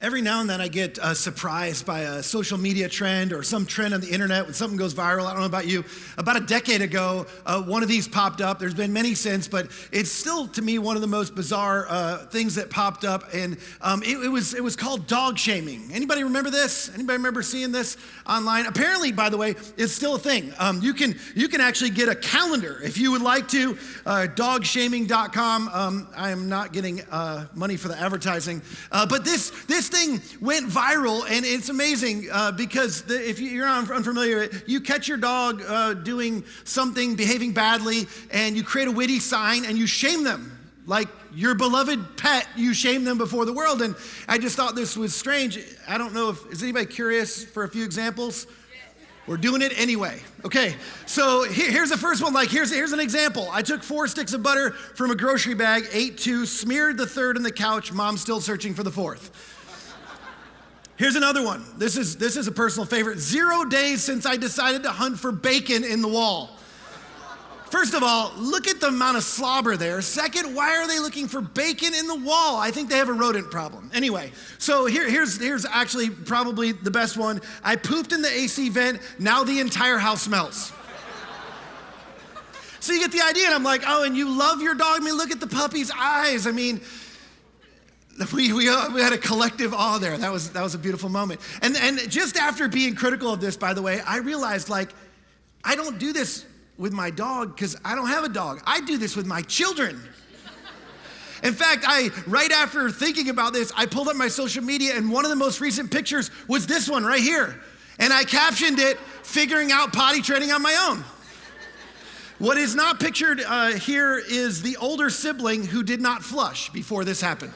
Every now and then I get surprised by a social media trend or some trend on the internet when something goes viral. I don't know about you. About a decade ago, one of these popped up. There's been many since, but it's still, to me, one of the most bizarre things that popped up. And it was called dog shaming. Anybody remember this? Anybody remember seeing this online? Apparently, by the way, it's still a thing. You can actually get a calendar if you would like to. Dogshaming.com. I am not getting money for the advertising, but this thing went viral, and it's amazing because if you're unfamiliar, you catch your dog doing something, behaving badly, and you create a witty sign and you shame them. Like your beloved pet, you shame them before the world. And I just thought this was strange. I don't know is anybody curious for a few examples? We're doing it anyway. Okay, so here's the first one. Like, here's an example. I took 4 sticks of butter from a grocery bag, ate 2, smeared the 3rd on the couch. Mom's still searching for the 4th. Here's another one. This is a personal favorite. 0 days since I decided to hunt for bacon in the wall. First of all, look at the amount of slobber there. Second, why are they looking for bacon in the wall? I think they have a rodent problem. Anyway, so here's actually probably the best one. I pooped in the AC vent. Now the entire house smells. So you get the idea, and I'm like, oh, and you love your dog? I mean, look at the puppy's eyes. I mean, we had a collective awe there. That was a beautiful moment. And just after being critical of this, by the way, I realized, like, I don't do this with my dog because I don't have a dog. I do this with my children. In fact, right after thinking about this, I pulled up my social media, and one of the most recent pictures was this one right here. And I captioned it, "Figuring out potty training on my own." What is not pictured here is the older sibling who did not flush before this happened.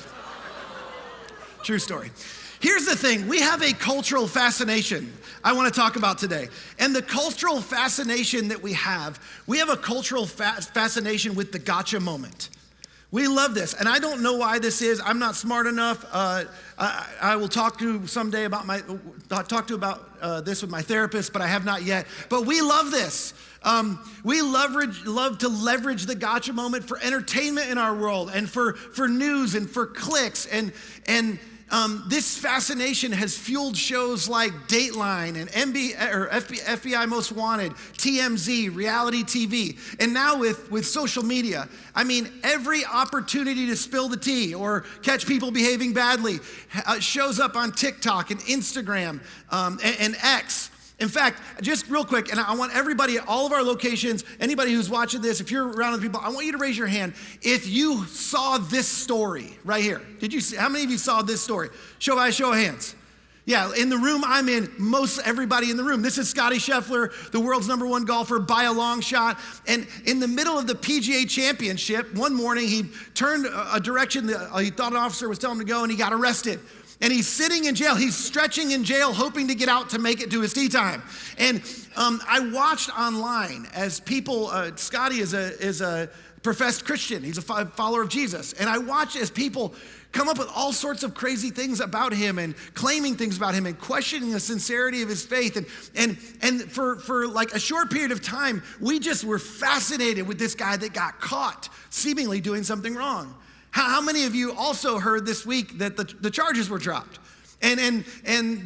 True story. Here's the thing. We have a cultural fascination I want to talk about today. And the cultural fascination that we have a cultural fascination with the gotcha moment. We love this. And I don't know why this is. I'm not smart enough. I will talk to someday about this with my therapist, but I have not yet. But we love this. We love to leverage the gotcha moment for entertainment in our world and for news and for clicks. And this fascination has fueled shows like Dateline and FBI Most Wanted, TMZ, reality TV, and now with social media. I mean, every opportunity to spill the tea or catch people behaving badly shows up on TikTok and Instagram and X. In fact, just real quick, and I want everybody at all of our locations, anybody who's watching this, if you're around other people, I want you to raise your hand if you saw this story right here. How many of you saw this story? Show of hands. Yeah, in the room I'm in, most everybody in the room. This is Scottie Scheffler, the world's #1 golfer by a long shot. And in the middle of the PGA Championship, one morning he turned a direction that he thought an officer was telling him to go, and he got arrested. And he's sitting in jail. He's stretching in jail, hoping to get out to make it to his tee time. And I watched online as people, Scottie is a professed Christian. He's a follower of Jesus. And I watched as people come up with all sorts of crazy things about him and claiming things about him and questioning the sincerity of his faith. And for like a short period of time, we just were fascinated with this guy that got caught seemingly doing something wrong. How many of you also heard this week that the charges were dropped? And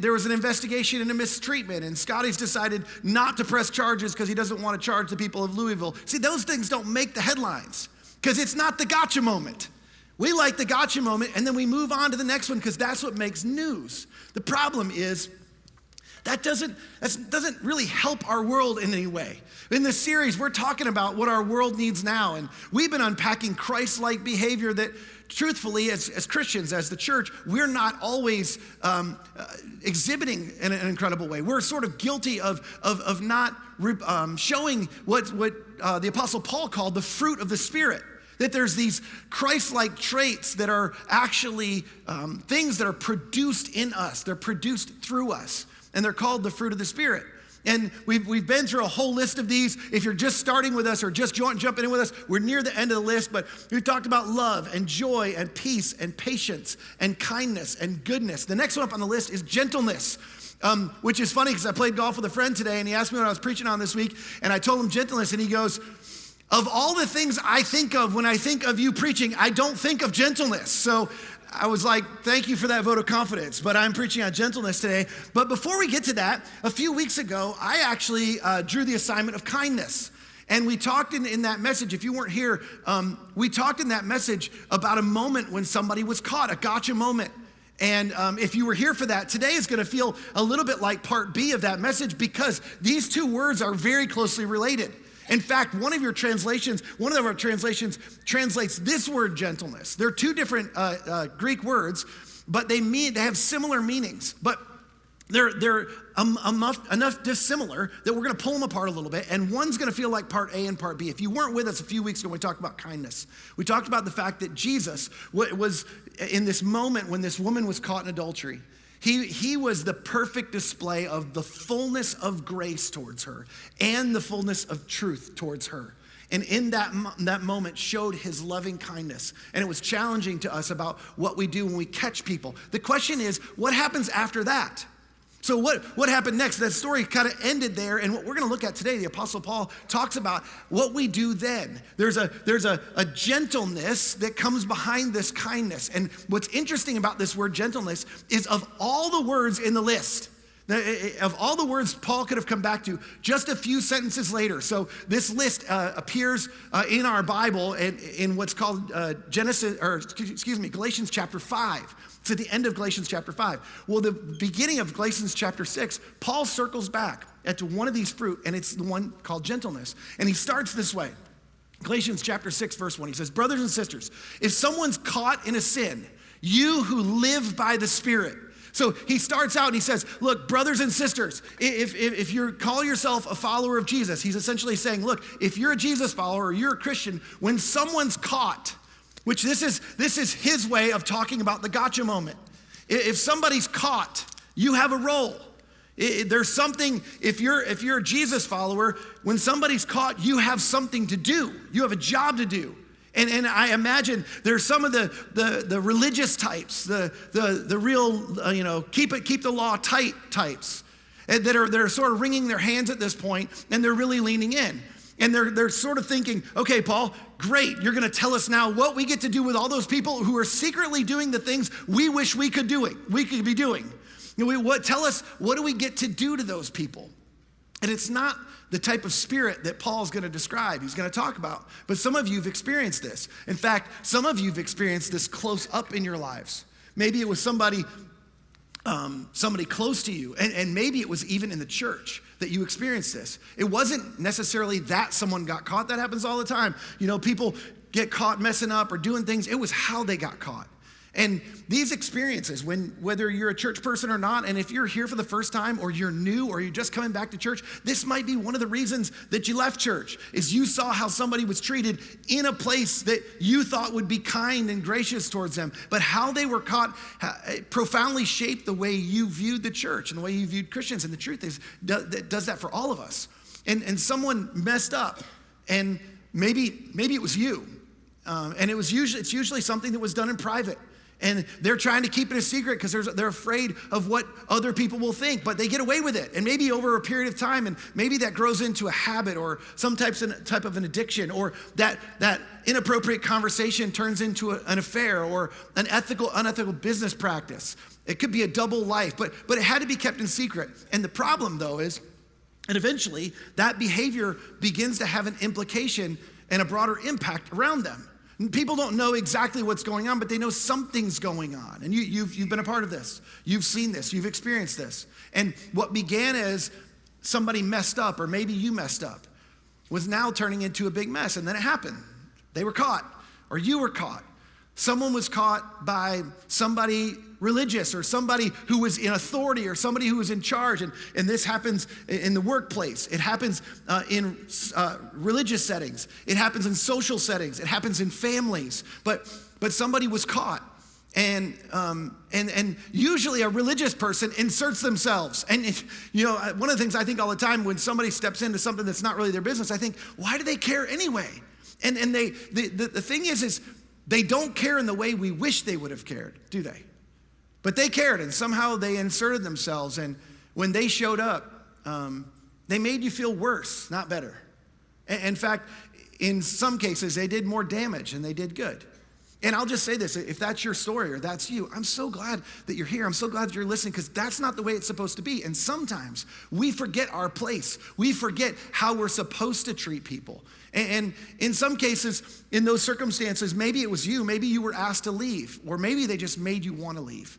there was an investigation into mistreatment, and Scottie's decided not to press charges because he doesn't want to charge the people of Louisville. See, those things don't make the headlines because it's not the gotcha moment. We like the gotcha moment, and then we move on to the next one because that's what makes news. The problem is that doesn't really help our world in any way. In this series, we're talking about what our world needs now, and we've been unpacking Christ-like behavior that, truthfully, as Christians, as the church, we're not always exhibiting in an incredible way. We're sort of guilty of not showing what the Apostle Paul called the fruit of the Spirit. That there's these Christ-like traits that are actually things that are produced in us. They're produced through us, and they're called the fruit of the Spirit. And we've been through a whole list of these. If you're just starting with us or just jumping in with us, we're near the end of the list, but we've talked about love and joy and peace and patience and kindness and goodness. The next one up on the list is gentleness, which is funny because I played golf with a friend today, and he asked me what I was preaching on this week, and I told him gentleness, and he goes, "Of all the things I think of when I think of you preaching, I don't think of gentleness." So I was like, thank you for that vote of confidence, but I'm preaching on gentleness today. But before we get to that, a few weeks ago, I actually drew the assignment of kindness. And we talked in that message, if you weren't here, we talked in that message about a moment when somebody was caught, a gotcha moment. And if you were here for that, today is going to feel a little bit like part B of that message because these two words are very closely related. In fact, one of our translations translates this word gentleness. They're two different Greek words, but they have similar meanings. But they're enough dissimilar that we're going to pull them apart a little bit, and one's going to feel like part A and part B. If you weren't with us a few weeks ago, we talked about kindness. We talked about the fact that Jesus was in this moment when this woman was caught in adultery. He was the perfect display of the fullness of grace towards her and the fullness of truth towards her. And in that moment showed his loving kindness. And it was challenging to us about what we do when we catch people. The question is, what happens after that? So what happened next? That story kind of ended there, and what we're going to look at today, the Apostle Paul talks about what we do then. There's a gentleness that comes behind this kindness. And what's interesting about this word gentleness is of all the words in the list, of all the words Paul could have come back to, just a few sentences later. So this list appears in our Bible in what's called Galatians chapter 5. It's at the end of Galatians chapter 5. Well, the beginning of Galatians chapter 6, Paul circles back to one of these fruit, and it's the one called gentleness. And he starts this way. Galatians chapter 6, verse 1, he says, brothers and sisters, if someone's caught in a sin, you who live by the Spirit. So he starts out and he says, look, brothers and sisters, if you call yourself a follower of Jesus, he's essentially saying, look, if you're a Jesus follower or you're a Christian, when someone's caught, which this is his way of talking about the gotcha moment. If somebody's caught, you have a role. There's something, if you're a Jesus follower, when somebody's caught, you have something to do. You have a job to do. And I imagine there's some of the religious types, the real, keep the law tight types that are sort of wringing their hands at this point, and they're really leaning in. And they're sort of thinking, okay, Paul, great, you're going to tell us now what we get to do with all those people who are secretly doing the things we wish we could be doing. Tell us, what do we get to do to those people? And it's not the type of spirit that Paul's going to describe, he's going to talk about. But some of you have experienced this. In fact, some of you have experienced this close up in your lives. Maybe it was somebody close to you, and maybe it was even in the church that you experienced this. It wasn't necessarily that someone got caught. That happens all the time. People get caught messing up or doing things. It was how they got caught. And these experiences, whether you're a church person or not, and if you're here for the first time or you're new or you're just coming back to church, this might be one of the reasons that you left church, is you saw how somebody was treated in a place that you thought would be kind and gracious towards them. But how they were caught profoundly shaped the way you viewed the church and the way you viewed Christians. And the truth is, that does that for all of us. And someone messed up, and maybe it was you. And it's usually something that was done in private. And they're trying to keep it a secret because they're afraid of what other people will think, but they get away with it. And maybe over a period of time, and maybe that grows into a habit or some type of an addiction, or that inappropriate conversation turns into an affair or an unethical business practice. It could be a double life, but it had to be kept in secret. And the problem, though, is that eventually that behavior begins to have an implication and a broader impact around them. People don't know exactly what's going on, but they know something's going on. And you've been a part of this. You've seen this. You've experienced this. And what began as somebody messed up, or maybe you messed up, was now turning into a big mess. And then it happened. They were caught, or you were caught. Someone was caught by somebody religious, or somebody who was in authority, or somebody who was in charge. And this happens in the workplace. It happens in religious settings. It happens in social settings. It happens in families. But somebody was caught. And usually a religious person inserts themselves. And one of the things I think all the time when somebody steps into something that's not really their business, I think, why do they care anyway? And the thing is they don't care in the way we wish they would have cared, do they? But they cared, and somehow they inserted themselves, and when they showed up, they made you feel worse, not better. In fact, in some cases, they did more damage than they did good. And I'll just say this, if that's your story or that's you, I'm so glad that you're here. I'm so glad that you're listening, because that's not the way it's supposed to be. And sometimes we forget our place. We forget how we're supposed to treat people. And in some cases, in those circumstances, maybe it was you, maybe you were asked to leave, or maybe they just made you want to leave.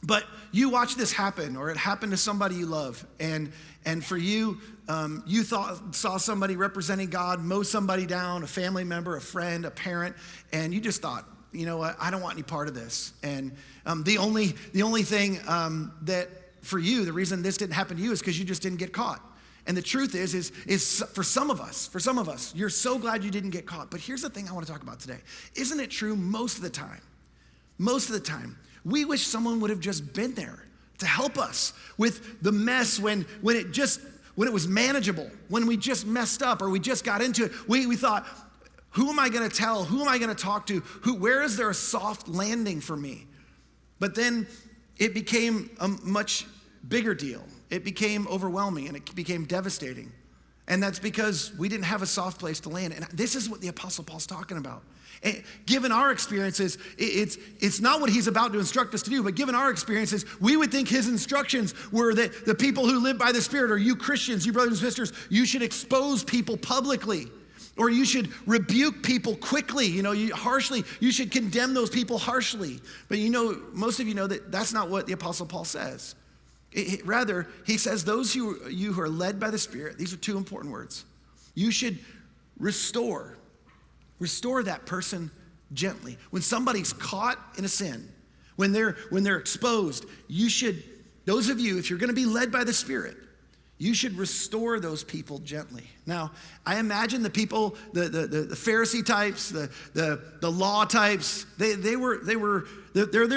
But you watch this happen, or it happened to somebody you love, and for you, you saw somebody representing God mow somebody down, a family member, a friend, a parent, and you just thought, you know what, I don't want any part of this. And the only thing that for you, the reason this didn't happen to you is because you just didn't get caught. And the truth is for some of us, you're so glad you didn't get caught. But here's the thing I want to talk about today. Isn't it true most of the time, we wish someone would have just been there to help us with the mess when it was manageable, when we just messed up or we just got into it. We thought, who am I going to tell? Who am I going to talk to? Where is there a soft landing for me? But then it became a much bigger deal. It became overwhelming and it became devastating. And that's because we didn't have a soft place to land. And this is what the Apostle Paul's talking about. And given our experiences, it's not what he's about to instruct us to do, but given our experiences, we would think his instructions were that the people who live by the Spirit, or you Christians, you brothers and sisters, you should expose people publicly, or you should rebuke people quickly, harshly. You should condemn those people harshly. But most of you know that that's not what the Apostle Paul says. Rather, he says those who are led by the Spirit, these are two important words. You should restore that person gently. When somebody's caught in a sin, when they're exposed, those of you, if you're going to be led by the Spirit, you should restore those people gently. Now, I imagine the people, the Pharisee types, the law types, they're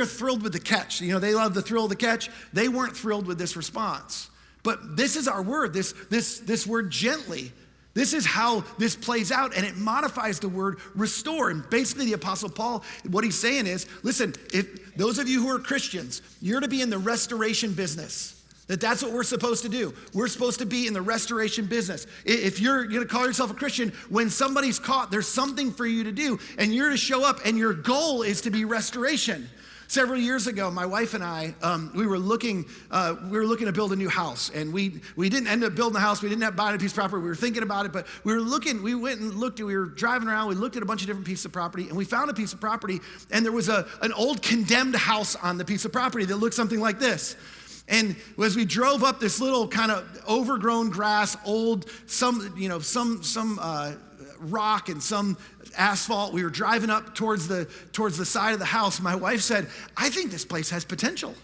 thrilled with the catch. They love the thrill of the catch. They weren't thrilled with this response. But this is our word, this word gently. This is how this plays out, and it modifies the word restore. And basically the Apostle Paul, what he's saying is, listen, if those of you who are Christians, you're to be in the restoration business. That's what we're supposed to do. We're supposed to be in the restoration business. If you're going to call yourself a Christian, when somebody's caught, there's something for you to do, and you're to show up, and your goal is to be restoration. Several years ago, my wife and I, we were looking to build a new house, and we didn't end up building the house. We didn't have buying a piece of property. We were thinking about it, but we went and looked. We were driving around. We looked at a bunch of different pieces of property, and we found a piece of property, and there was an old condemned house on the piece of property that looked something like this. And as we drove up this little kind of overgrown grass, some rock and some asphalt, we were driving up towards the side of the house. My wife said, "I think this place has potential."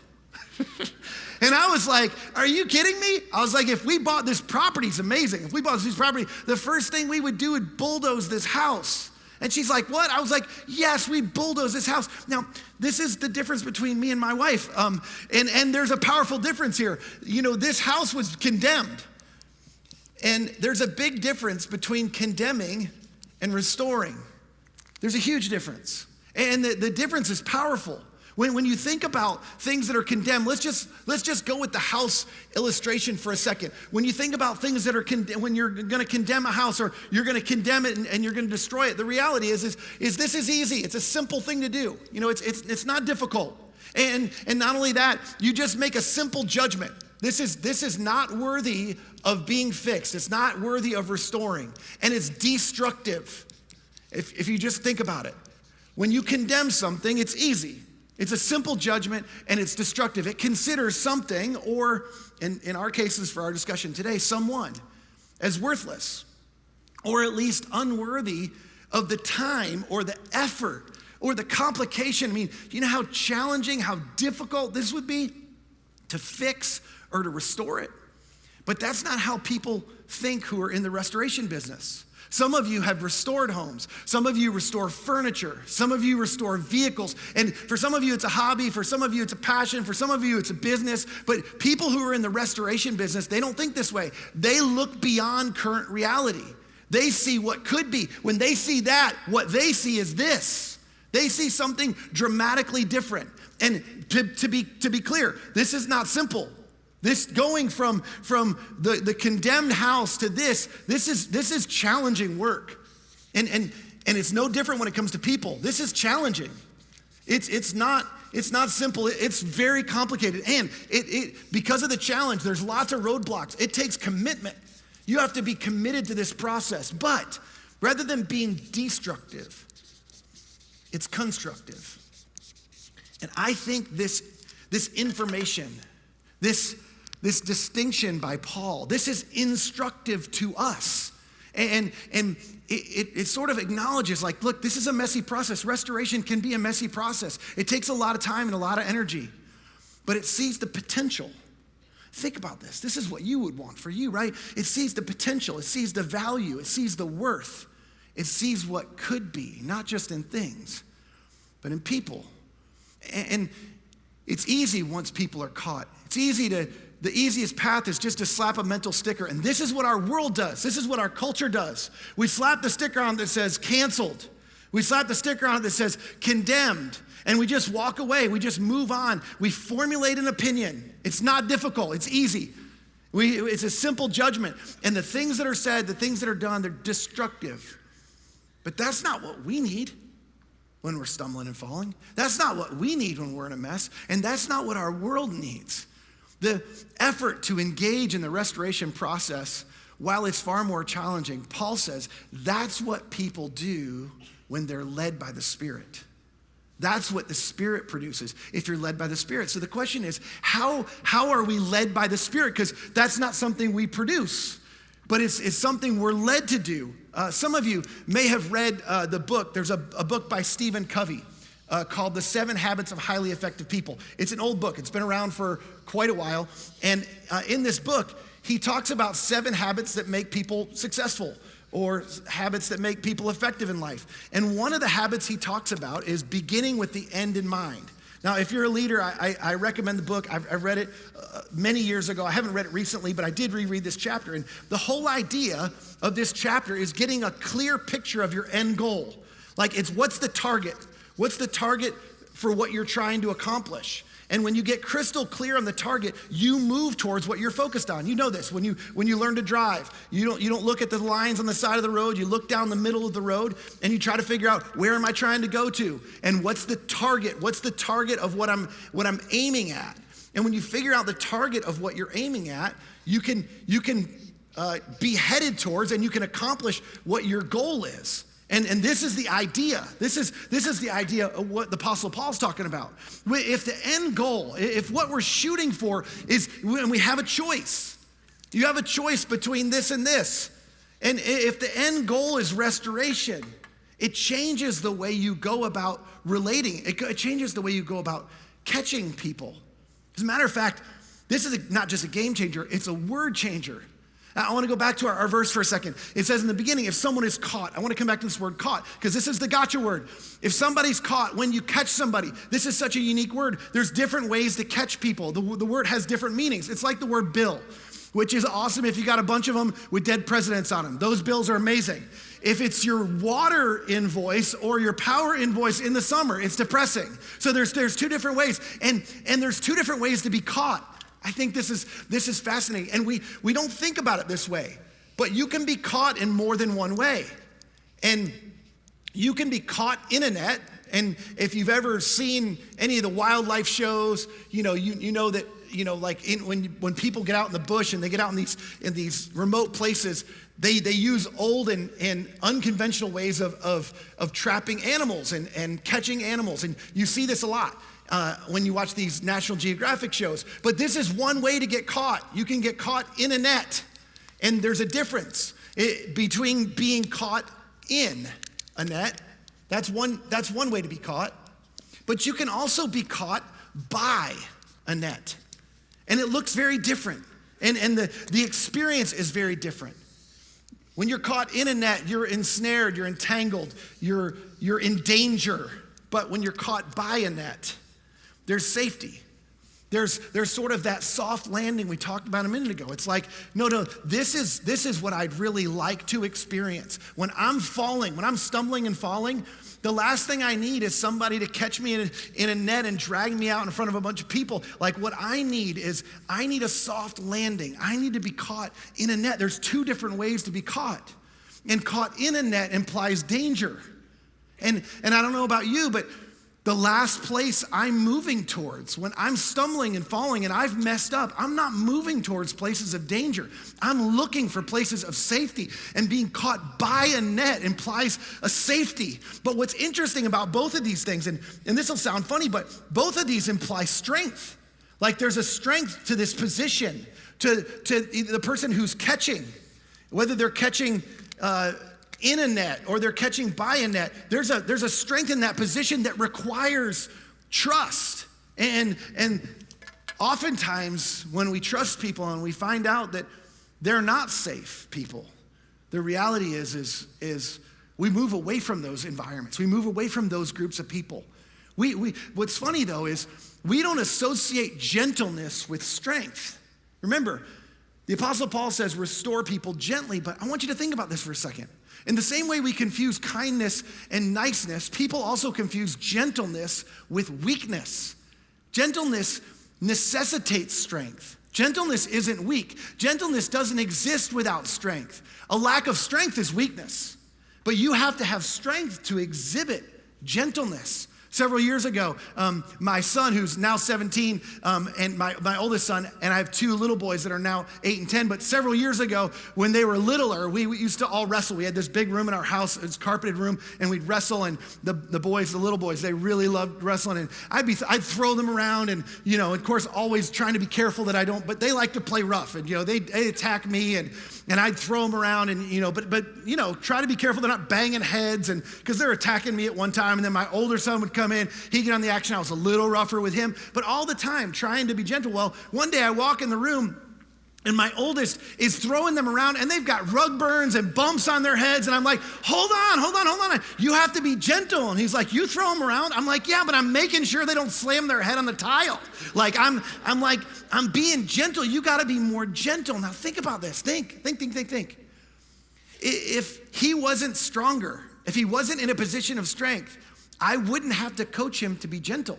And I was like, "Are you kidding me?" I was like, "If we bought this property, it's amazing. If we bought this piece of property, the first thing we would do would bulldoze this house." And she's like, "What?" I was like, "Yes, we bulldoze this house." Now, this is the difference between me and my wife. And there's a powerful difference here. This house was condemned. And there's a big difference between condemning and restoring. There's a huge difference. And the difference is powerful. When you think about things that are condemned, let's just go with the house illustration for a second. When you think about things that are when you're going to condemn a house, or you're going to condemn it and you're going to destroy it, the reality is this is easy. It's a simple thing to do. It's not difficult. And not only that, you just make a simple judgment. This is not worthy of being fixed. It's not worthy of restoring, and it's destructive. If you just think about it, when you condemn something, it's easy. It's a simple judgment, and it's destructive. It considers something, or in our cases for our discussion today, someone, as worthless, or at least unworthy of the time or the effort or the complication. I mean, do you know how challenging, how difficult this would be to fix or to restore it? But that's not how people think who are in the restoration business. Some of you have restored homes. Some of you restore furniture. Some of you restore vehicles. And for some of you, it's a hobby. For some of you, it's a passion. For some of you, it's a business. But people who are in the restoration business, they don't think this way. They look beyond current reality. They see what could be. When they see that, what they see is this. They see something dramatically different. And to be clear, this is not simple. This going from the condemned house to this is challenging work. And And it's no different when it comes to people. This is challenging. It's not simple. It's very complicated. And because of the challenge, there's lots of roadblocks. It takes commitment. You have to be committed to this process. But rather than being destructive, it's constructive. And I think this information, this distinction by Paul, this is instructive to us. And it sort of acknowledges, like, look, this is a messy process. Restoration can be a messy process. It takes a lot of time and a lot of energy, but it sees the potential. Think about this. This is what you would want for you, right? It sees the potential. It sees the value. It sees the worth. It sees what could be, not just in things, but in people. And it's easy once people are caught. The easiest path is just to slap a mental sticker. And this is what our world does. This is what our culture does. We slap the sticker on that says canceled. We slap the sticker on it that says condemned. And we just walk away. We just move on. We formulate an opinion. It's not difficult. It's easy. It's a simple judgment. And the things that are said, the things that are done, they're destructive. But that's not what we need when we're stumbling and falling. That's not what we need when we're in a mess. And that's not what our world needs. The effort to engage in the restoration process, while it's far more challenging, Paul says that's what people do when they're led by the Spirit. That's what the Spirit produces if you're led by the Spirit. So the question is, how are we led by the Spirit? Because that's not something we produce, but it's something we're led to do. Some of you may have read the book. There's a book by Stephen Covey called The 7 Habits of Highly Effective People. It's an old book. It's been around for quite a while. And in this book, he talks about 7 habits that make people successful, or habits that make people effective in life. And one of the habits he talks about is beginning with the end in mind. Now, if you're a leader, I recommend the book. I've read it many years ago. I haven't read it recently, but I did reread this chapter. And the whole idea of this chapter is getting a clear picture of your end goal. Like, it's what's the target? What's the target for what you're trying to accomplish? And when you get crystal clear on the target, you move towards what you're focused on. You know this. When you learn to drive, you don't look at the lines on the side of the road. You look down the middle of the road and you try to figure out, where am I trying to go to? And what's the target? What's the target of what I'm aiming at? And when you figure out the target of what you're aiming at, you can be headed towards, and you can accomplish what your goal is. And this is the idea. This is the idea of what the Apostle Paul's talking about. If the end goal, if what we're shooting for is, and we have a choice. You have a choice between this and this. And if the end goal is restoration, it changes the way you go about relating. It changes the way you go about catching people. As a matter of fact, this is not just a game changer, it's a word changer. I want to go back to our verse for a second. It says in the beginning, if someone is caught, I want to come back to this word caught, because this is the gotcha word. If somebody's caught, when you catch somebody, this is such a unique word. There's different ways to catch people. The word has different meanings. It's like the word bill, which is awesome if you got a bunch of them with dead presidents on them. Those bills are amazing. If it's your water invoice or your power invoice in the summer, it's depressing. So there's 2 different ways, and there's 2 different ways to be caught. I think this is fascinating, and we don't think about it this way, but you can be caught in more than one way. And you can be caught in a net, and if you've ever seen any of the wildlife shows, you know that, like when people get out in the bush and they get out in these remote places, they use old and unconventional ways of trapping animals and catching animals, and you see this a lot. When you watch these National Geographic shows. But this is one way to get caught. You can get caught in a net. And there's a difference between being caught in a net. That's one way to be caught. But you can also be caught by a net. And it looks very different. And the experience is very different. When you're caught in a net, you're ensnared, you're entangled, you're in danger. But when you're caught by a net, there's safety. There's sort of that soft landing we talked about a minute ago. It's like, no, this is what I'd really like to experience. When I'm falling, when I'm stumbling and falling, the last thing I need is somebody to catch me in a net and drag me out in front of a bunch of people. Like, what I need is, I need a soft landing. I need to be caught in a net. There's 2 different ways to be caught. And caught in a net implies danger. And I don't know about you, but the last place I'm moving towards, when I'm stumbling and falling and I've messed up, I'm not moving towards places of danger. I'm looking for places of safety, and being caught by a net implies a safety. But what's interesting about both of these things, and this will sound funny, but both of these imply strength. Like there's a strength to this position, to the person who's catching, whether they're catching in a net or they're catching by a net. There's a strength in that position that requires trust. And oftentimes when we trust people and we find out that they're not safe people, the reality is we move away from those environments. We move away from those groups of people. What's funny though is we don't associate gentleness with strength. Remember, the Apostle Paul says restore people gently, but I want you to think about this for a second. In the same way we confuse kindness and niceness, people also confuse gentleness with weakness. Gentleness necessitates strength. Gentleness isn't weak. Gentleness doesn't exist without strength. A lack of strength is weakness, but you have to have strength to exhibit gentleness. Several years ago, my son, who's now 17, and my oldest son, and I have two little boys that are now 8 and 10, but several years ago, when they were littler, we used to all wrestle. We had this big room in our house, it's a carpeted room, and we'd wrestle, and the boys, the little boys, they really loved wrestling, and I'd throw them around, and, of course, always trying to be careful that I don't, but they like to play rough, and, they attack me, and I'd throw them around, and, but try to be careful they're not banging heads, and because they're attacking me at one time, and then my older son would come in, he'd get on the action. I was a little rougher with him, but all the time trying to be gentle. Well, one day I walk in the room and my oldest is throwing them around and they've got rug burns and bumps on their heads. And I'm like, hold on. You have to be gentle. And he's like, you throw them around? I'm like, yeah, but I'm making sure they don't slam their head on the tile. Like, I'm being gentle. You got to be more gentle. Now think about this. Think. If he wasn't stronger, if he wasn't in a position of strength, I wouldn't have to coach him to be gentle.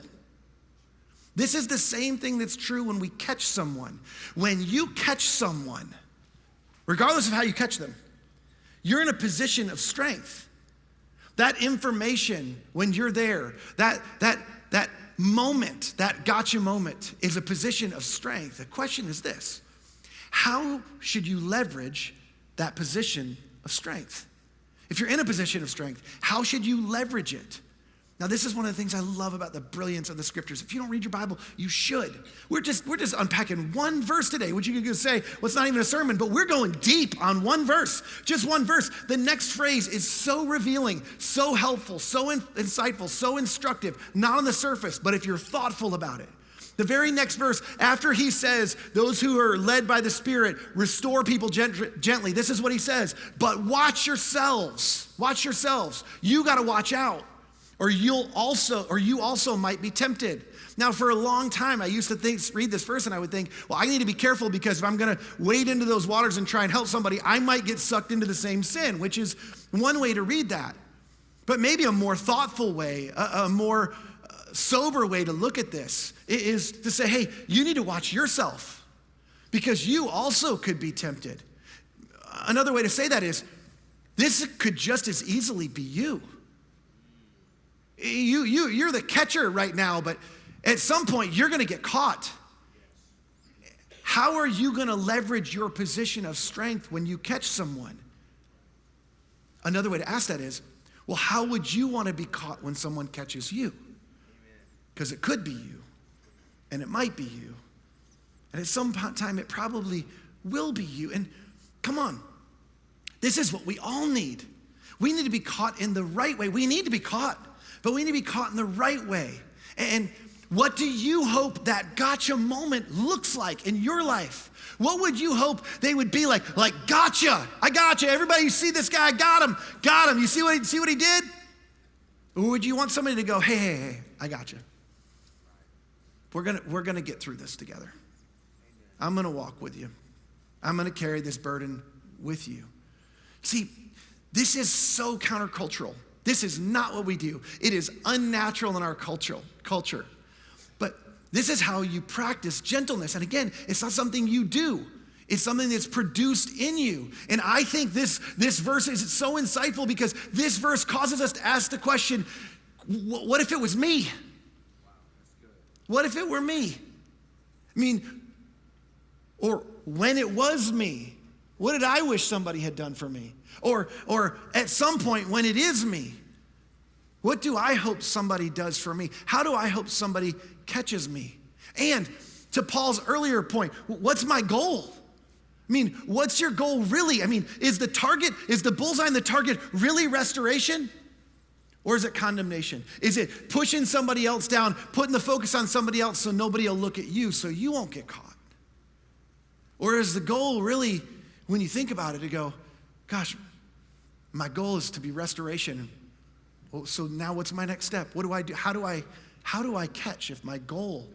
This is the same thing that's true when we catch someone. When you catch someone, regardless of how you catch them, you're in a position of strength. That information, when you're there, that moment, that gotcha moment, is a position of strength. The question is this: how should you leverage that position of strength? If you're in a position of strength, how should you leverage it? Now, this is one of the things I love about the brilliance of the scriptures. If you don't read your Bible, you should. We're just unpacking one verse today, which you could say, well, it's not even a sermon, but we're going deep on one verse, just one verse. The next phrase is so revealing, so helpful, so insightful, so instructive, not on the surface, but if you're thoughtful about it. The very next verse, after he says, those who are led by the Spirit, restore people gently, this is what he says: but watch yourselves. You got to watch out. Or you also might be tempted. Now, for a long time, I used to read this verse and I would think, well, I need to be careful because if I'm going to wade into those waters and try and help somebody, I might get sucked into the same sin, which is one way to read that. But maybe a more thoughtful way, a more sober way to look at this is to say, hey, you need to watch yourself because you also could be tempted. Another way to say that is, this could just as easily be you. You're the catcher right now, but at some point you're going to get caught. How are you going to leverage your position of strength when you catch someone? Another way to ask that is, well, how would you want to be caught when someone catches you? Because it could be you, and it might be you, and at some time it probably will be you. And come on, this is what we all need. We need to be caught in the right way. We need to be caught. But we need to be caught in the right way. And what do you hope that gotcha moment looks like in your life? What would you hope they would be like? Like, gotcha, I gotcha. Everybody, you see this guy, got him. You see what he did? Or would you want somebody to go, hey, I gotcha. We're gonna get through this together. I'm gonna walk with you. I'm gonna carry this burden with you. See, this is so countercultural. This is not what we do. It is unnatural in our culture. But this is how you practice gentleness. And again, it's not something you do. It's something that's produced in you. And I think this verse is so insightful because this verse causes us to ask the question, what if it was me? What if it were me? I mean, or when it was me, what did I wish somebody had done for me? Or at some point when it is me, what do I hope somebody does for me? How do I hope somebody catches me? And to Paul's earlier point, what's my goal? I mean, what's your goal really? I mean, is the bullseye and the target really restoration? Or is it condemnation? Is it pushing somebody else down, putting the focus on somebody else so nobody will look at you so you won't get caught? Or is the goal really, when you think about it, to go, gosh, my goal is to be restoration. Well, so now what's my next step? What do I do? How do I catch if my goal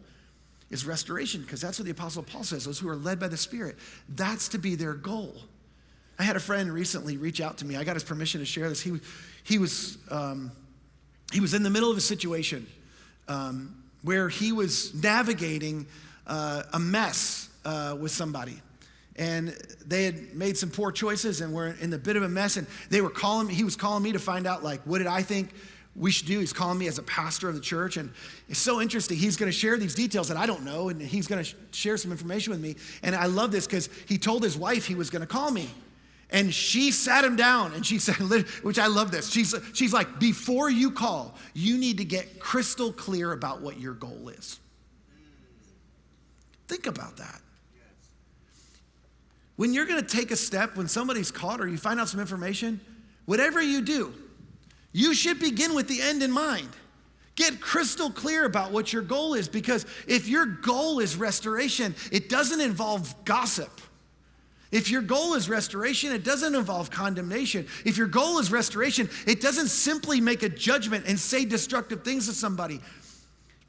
is restoration? Because that's what the Apostle Paul says, those who are led by the Spirit, that's to be their goal. I had a friend recently reach out to me. I got his permission to share this. He was in the middle of a situation where he was navigating a mess with somebody. And they had made some poor choices and were in a bit of a mess. And he was calling me to find out, like, what did I think we should do? He's calling me as a pastor of the church. And it's so interesting. He's going to share these details that I don't know. And he's going to share some information with me. And I love this because he told his wife he was going to call me. And she sat him down and she said, which I love this. She's like, before you call, you need to get crystal clear about what your goal is. Think about that. When you're going to take a step, when somebody's caught or you find out some information, whatever you do, you should begin with the end in mind. Get crystal clear about what your goal is, because if your goal is restoration, it doesn't involve gossip. If your goal is restoration, it doesn't involve condemnation. If your goal is restoration, it doesn't simply make a judgment and say destructive things to somebody.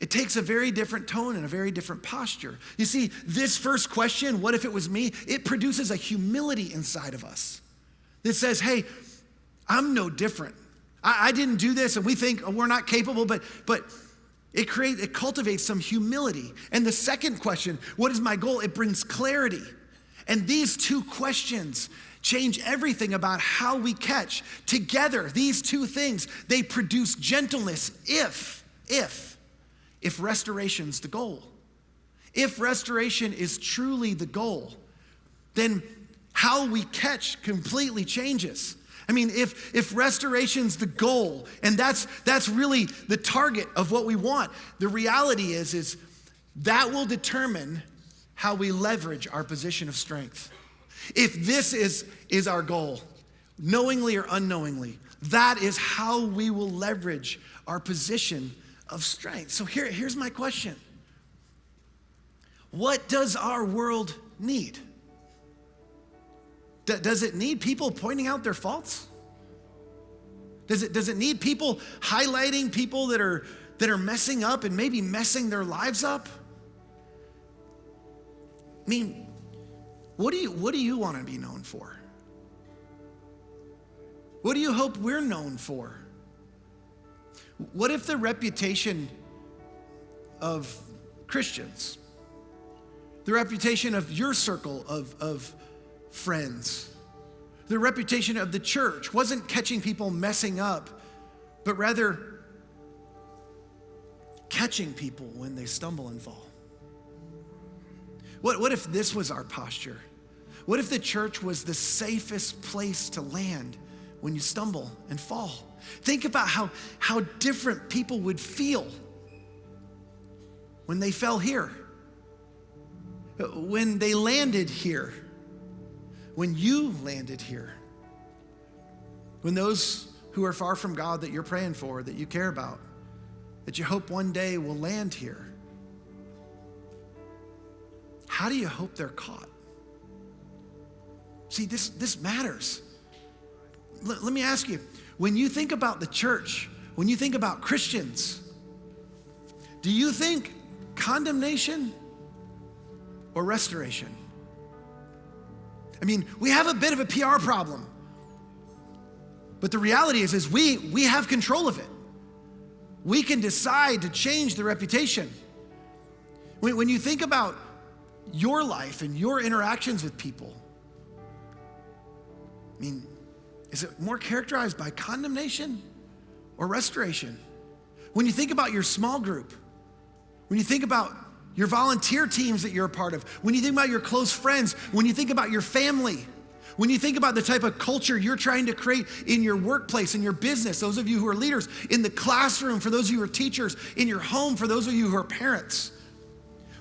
It takes a very different tone and a very different posture. You see, this first question, what if it was me? It produces a humility inside of us that says, hey, I'm no different. I didn't do this, and we think we're not capable, but it cultivates some humility. And the second question, what is my goal? It brings clarity. And these two questions change everything about how we catch. Together, these two things, they produce gentleness if restoration's the goal. If restoration is truly the goal, then how we catch completely changes. I mean, if restoration's the goal, and that's really the target of what we want, the reality is that will determine how we leverage our position of strength. If this is our goal, knowingly or unknowingly, that is how we will leverage our position of strength. So here's my question. What does our world need? Does it need people pointing out their faults? Does it need people highlighting people that are messing up and maybe messing their lives up? I mean, what do you want to be known for? What do you hope we're known for? What if the reputation of Christians, the reputation of your circle of friends, the reputation of the church wasn't catching people messing up, but rather catching people when they stumble and fall? What if this was our posture? What if the church was the safest place to land when you stumble and fall? Think about how different people would feel when they fell here, when they landed here, when you landed here, when those who are far from God that you're praying for, that you care about, that you hope one day will land here. How do you hope they're caught? See, this matters. Let me ask you, when you think about the church, when you think about Christians, do you think condemnation or restoration? I mean, we have a bit of a PR problem, but the reality is we have control of it. We can decide to change the reputation. When you think about your life and your interactions with people, I mean, is it more characterized by condemnation or restoration? When you think about your small group, when you think about your volunteer teams that you're a part of, when you think about your close friends, when you think about your family, when you think about the type of culture you're trying to create in your workplace, in your business, those of you who are leaders, in the classroom, for those of you who are teachers, in your home, for those of you who are parents,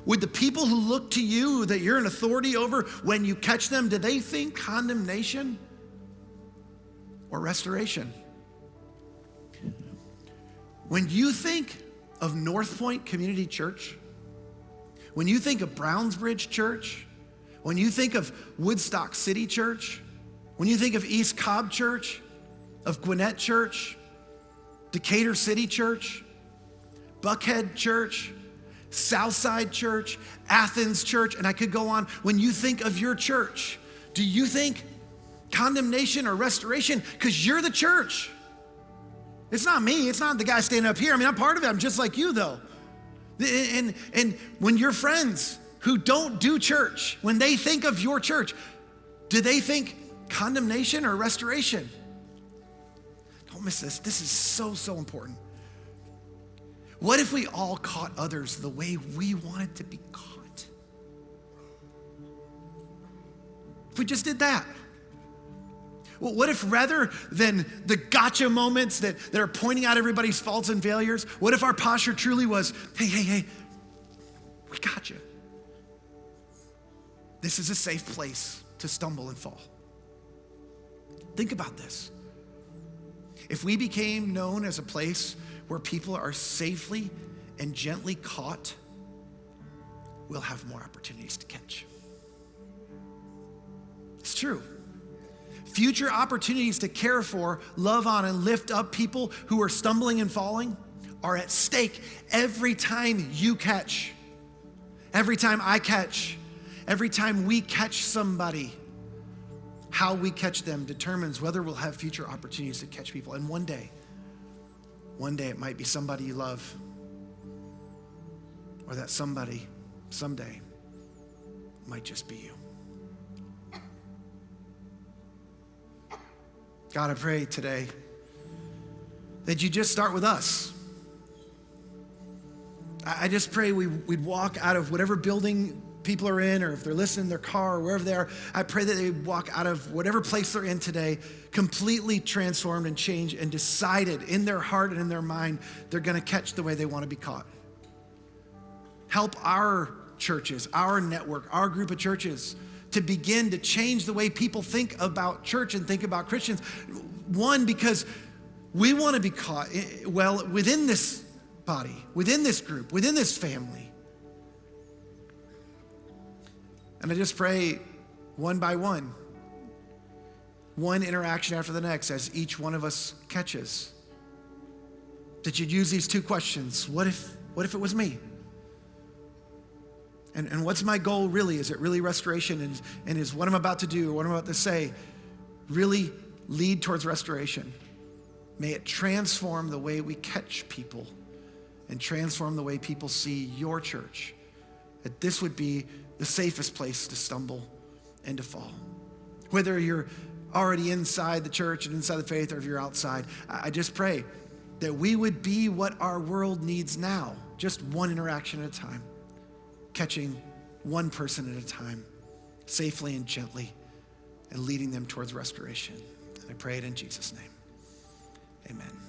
would the people who look to you that you're an authority over, when you catch them, do they think condemnation or restoration? When you think of North Point Community Church, when you think of Brownsbridge Church, when you think of Woodstock City Church, when you think of East Cobb Church, of Gwinnett Church, Decatur City Church, Buckhead Church, Southside Church, Athens Church, and I could go on. When you think of your church, do you think condemnation or restoration? Because you're the church. It's not me. It's not the guy standing up here. I mean, I'm part of it. I'm just like you, though. And when your friends who don't do church, when they think of your church, do they think condemnation or restoration? Don't miss this. This is so, so important. What if we all caught others the way we wanted to be caught? If we just did that. Well, what if rather than the gotcha moments that are pointing out everybody's faults and failures, what if our posture truly was, hey, we got you. This is a safe place to stumble and fall. Think about this. If we became known as a place where people are safely and gently caught, we'll have more opportunities to catch. It's true. Future opportunities to care for, love on, and lift up people who are stumbling and falling are at stake every time you catch, every time I catch, every time we catch somebody. How we catch them determines whether we'll have future opportunities to catch people. And one day it might be somebody you love, or that somebody someday might just be you. God, I pray today that you just start with us. I just pray we'd walk out of whatever building people are in, or if they're listening in their car or wherever they are. I pray that they walk out of whatever place they're in today completely transformed and changed and decided in their heart and in their mind they're going to catch the way they want to be caught. Help our churches, our network, our group of churches to begin to change the way people think about church and think about Christians. One, because we want to be caught well within this body, within this group, within this family. And I just pray one by one interaction after the next, as each one of us catches, that you'd use these two questions. What if it was me? And what's my goal really? Is it really restoration? And is what I'm about to do or what I'm about to say really lead towards restoration? May it transform the way we catch people and transform the way people see your church. That this would be the safest place to stumble and to fall. Whether you're already inside the church and inside the faith, or if you're outside, I just pray that we would be what our world needs now, just one interaction at a time, catching one person at a time, safely and gently, and leading them towards restoration. And I pray it in Jesus' name. Amen.